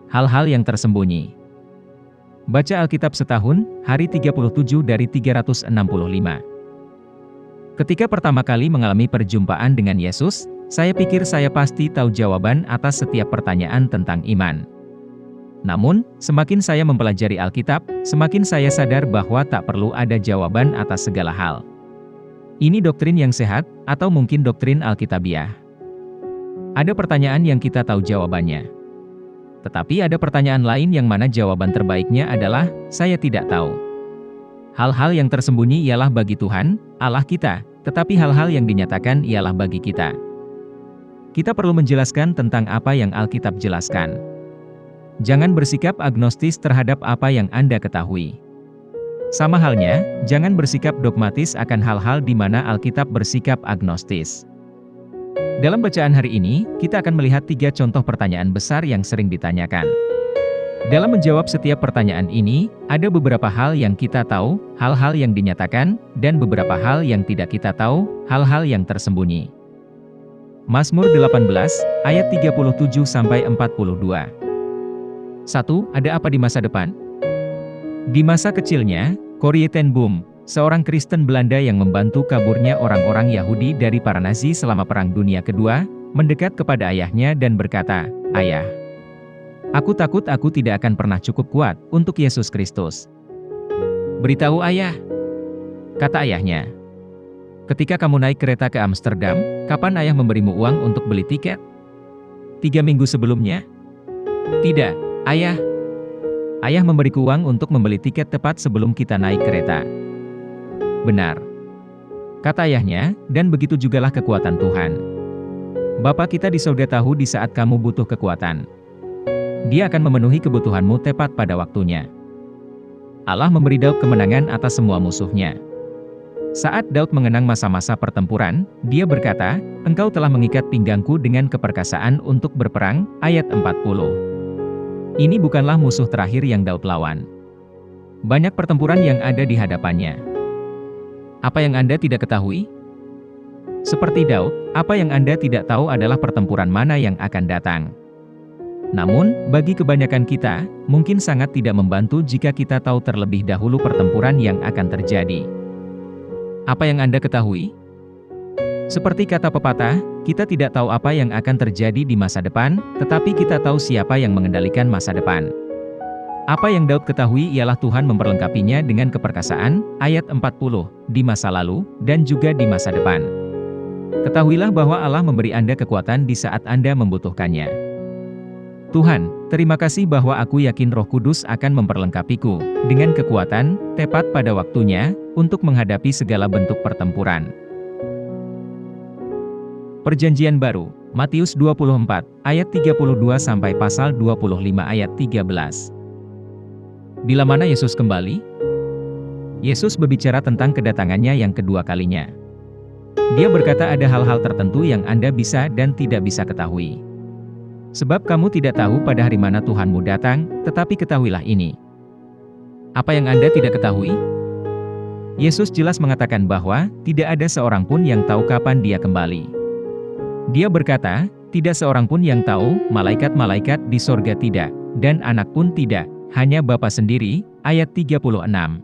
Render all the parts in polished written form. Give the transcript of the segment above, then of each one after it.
Hal-hal yang tersembunyi. Baca Alkitab setahun, hari 37 dari 365. Ketika pertama kali mengalami perjumpaan dengan Yesus, saya pikir saya pasti tahu jawaban atas setiap pertanyaan tentang iman. Namun, semakin saya mempelajari Alkitab, semakin saya sadar bahwa tak perlu ada jawaban atas segala hal. Ini doktrin yang sehat, atau mungkin doktrin Alkitabiah. Ada pertanyaan yang kita tahu jawabannya. Tetapi ada pertanyaan lain yang mana jawaban terbaiknya adalah, saya tidak tahu. Hal-hal yang tersembunyi ialah bagi Tuhan, Allah kita, tetapi hal-hal yang dinyatakan ialah bagi kita. Kita perlu menjelaskan tentang apa yang Alkitab jelaskan. Jangan bersikap agnostis terhadap apa yang Anda ketahui. Sama halnya, jangan bersikap dogmatis akan hal-hal di mana Alkitab bersikap agnostis. Dalam bacaan hari ini, kita akan melihat 3 contoh pertanyaan besar yang sering ditanyakan. Dalam menjawab setiap pertanyaan ini, ada beberapa hal yang kita tahu, hal-hal yang dinyatakan, dan beberapa hal yang tidak kita tahu, hal-hal yang tersembunyi. Mazmur 18, ayat 37-42. 1. Ada apa di masa depan? Di masa kecilnya, Corrie ten Boom, seorang Kristen Belanda yang membantu kaburnya orang-orang Yahudi dari para Nazi selama Perang Dunia Kedua, mendekat kepada ayahnya dan berkata, "Ayah, aku takut aku tidak akan pernah cukup kuat untuk Yesus Kristus." "Beritahu ayah," kata ayahnya. "Ketika kamu naik kereta ke Amsterdam, kapan ayah memberimu uang untuk beli tiket?" 3 minggu sebelumnya?" "Tidak, ayah. Ayah memberiku uang untuk membeli tiket tepat sebelum kita naik kereta." "Benar," kata ayahnya, "dan begitu jugalah kekuatan Tuhan. Bapa kita di surga tahu di saat kamu butuh kekuatan. Dia akan memenuhi kebutuhanmu tepat pada waktunya." Allah memberi Daud kemenangan atas semua musuhnya. Saat Daud mengenang masa-masa pertempuran, dia berkata, "Engkau telah mengikat pinggangku dengan keperkasaan untuk berperang," ayat 40. Ini bukanlah musuh terakhir yang Daud lawan. Banyak pertempuran yang ada di hadapannya. Apa yang Anda tidak ketahui? Seperti Daud, apa yang Anda tidak tahu adalah pertempuran mana yang akan datang. Namun, bagi kebanyakan kita, mungkin sangat tidak membantu jika kita tahu terlebih dahulu pertempuran yang akan terjadi. Apa yang Anda ketahui? Seperti kata pepatah, kita tidak tahu apa yang akan terjadi di masa depan, tetapi kita tahu siapa yang mengendalikan masa depan. Apa yang Daud ketahui ialah Tuhan memperlengkapinya dengan keperkasaan, ayat 40, di masa lalu, dan juga di masa depan. Ketahuilah bahwa Allah memberi Anda kekuatan di saat Anda membutuhkannya. "Tuhan, terima kasih bahwa aku yakin Roh Kudus akan memperlengkapiku dengan kekuatan, tepat pada waktunya, untuk menghadapi segala bentuk pertempuran." Perjanjian Baru, Matius 24, ayat 32 sampai pasal 25 ayat 13. Bila mana Yesus kembali? Yesus berbicara tentang kedatangannya yang kedua kalinya. Dia berkata ada hal-hal tertentu yang Anda bisa dan tidak bisa ketahui. Sebab kamu tidak tahu pada hari mana Tuhanmu datang, tetapi ketahuilah ini. Apa yang Anda tidak ketahui? Yesus jelas mengatakan bahwa tidak ada seorang pun yang tahu kapan Dia kembali. Dia berkata, tidak seorang pun yang tahu, malaikat-malaikat di sorga tidak, dan anak pun tidak, hanya Bapa sendiri, ayat 36.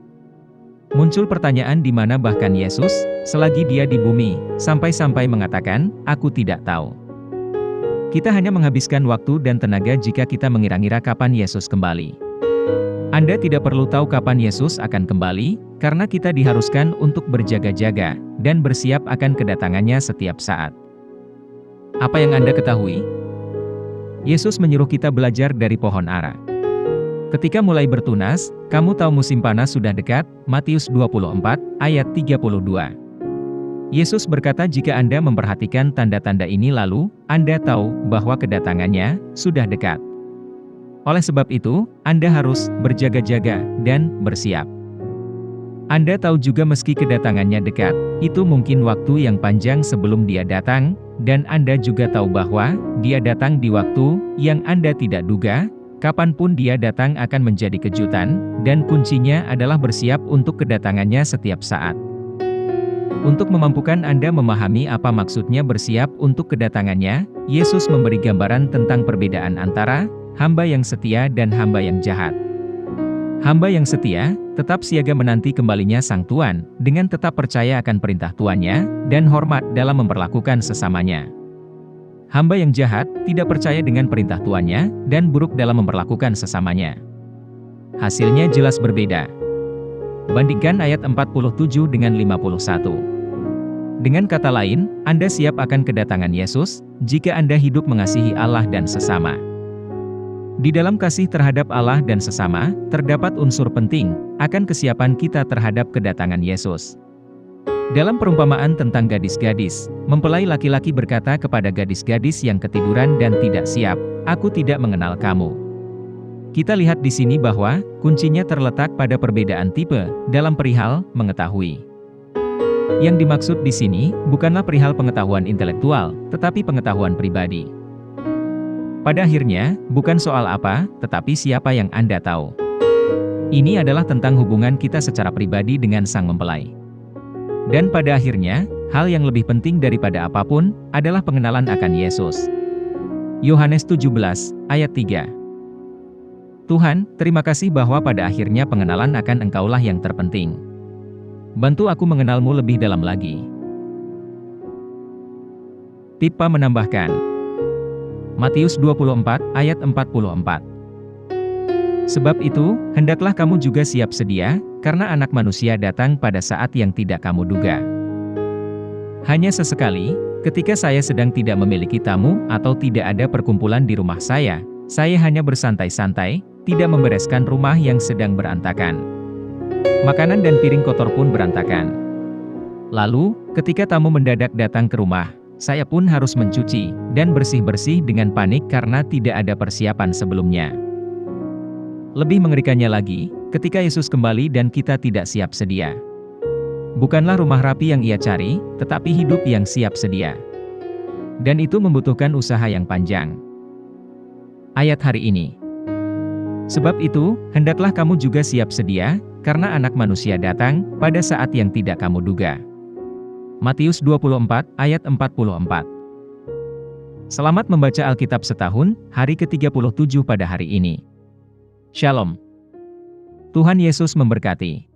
Muncul pertanyaan di mana bahkan Yesus, selagi dia di bumi, sampai-sampai mengatakan, "Aku tidak tahu." Kita hanya menghabiskan waktu dan tenaga jika kita mengira-ngira kapan Yesus kembali. Anda tidak perlu tahu kapan Yesus akan kembali, karena kita diharuskan untuk berjaga-jaga, dan bersiap akan kedatangannya setiap saat. Apa yang Anda ketahui? Yesus menyuruh kita belajar dari pohon ara. Ketika mulai bertunas, kamu tahu musim panas sudah dekat, Matius 24, ayat 32. Yesus berkata jika Anda memperhatikan tanda-tanda ini lalu, Anda tahu bahwa kedatangannya sudah dekat. Oleh sebab itu, Anda harus berjaga-jaga dan bersiap. Anda tahu juga meski kedatangannya dekat, itu mungkin waktu yang panjang sebelum Dia datang, dan Anda juga tahu bahwa Dia datang di waktu yang Anda tidak duga. Kapanpun Dia datang akan menjadi kejutan, dan kuncinya adalah bersiap untuk kedatangannya setiap saat. Untuk memampukan Anda memahami apa maksudnya bersiap untuk kedatangannya, Yesus memberi gambaran tentang perbedaan antara hamba yang setia dan hamba yang jahat. Hamba yang setia, tetap siaga menanti kembalinya sang tuan, dengan tetap percaya akan perintah tuannya, dan hormat dalam memperlakukan sesamanya. Hamba yang jahat, tidak percaya dengan perintah tuannya, dan buruk dalam memperlakukan sesamanya. Hasilnya jelas berbeda. Bandingkan ayat 47 dengan 51. Dengan kata lain, Anda siap akan kedatangan Yesus, jika Anda hidup mengasihi Allah dan sesama. Di dalam kasih terhadap Allah dan sesama, terdapat unsur penting, akan kesiapan kita terhadap kedatangan Yesus. Dalam perumpamaan tentang gadis-gadis, mempelai laki-laki berkata kepada gadis-gadis yang ketiduran dan tidak siap, "Aku tidak mengenal kamu." Kita lihat di sini bahwa, kuncinya terletak pada perbedaan tipe, dalam perihal mengetahui. Yang dimaksud di sini, bukanlah perihal pengetahuan intelektual, tetapi pengetahuan pribadi. Pada akhirnya, bukan soal apa, tetapi siapa yang Anda tahu. Ini adalah tentang hubungan kita secara pribadi dengan sang mempelai. Dan pada akhirnya, hal yang lebih penting daripada apapun, adalah pengenalan akan Yesus. Yohanes 17, ayat 3. Tuhan, terima kasih bahwa pada akhirnya pengenalan akan Engkaulah yang terpenting. Bantu aku mengenalmu lebih dalam lagi. Tipa menambahkan. Matius 24, ayat 44. Sebab itu, hendaklah kamu juga siap sedia, karena Anak Manusia datang pada saat yang tidak kamu duga. Hanya sesekali, ketika saya sedang tidak memiliki tamu atau tidak ada perkumpulan di rumah saya hanya bersantai-santai, tidak membereskan rumah yang sedang berantakan. Makanan dan piring kotor pun berantakan. Lalu, ketika tamu mendadak datang ke rumah, saya pun harus mencuci dan bersih-bersih dengan panik karena tidak ada persiapan sebelumnya. Lebih mengerikannya lagi, ketika Yesus kembali dan kita tidak siap sedia. Bukanlah rumah rapi yang Ia cari, tetapi hidup yang siap sedia. Dan itu membutuhkan usaha yang panjang. Ayat hari ini. Sebab itu, hendaklah kamu juga siap sedia, karena Anak Manusia datang pada saat yang tidak kamu duga. Matius 24, ayat 44. Selamat membaca Alkitab setahun, hari ke-37 pada hari ini. Shalom. Tuhan Yesus memberkati.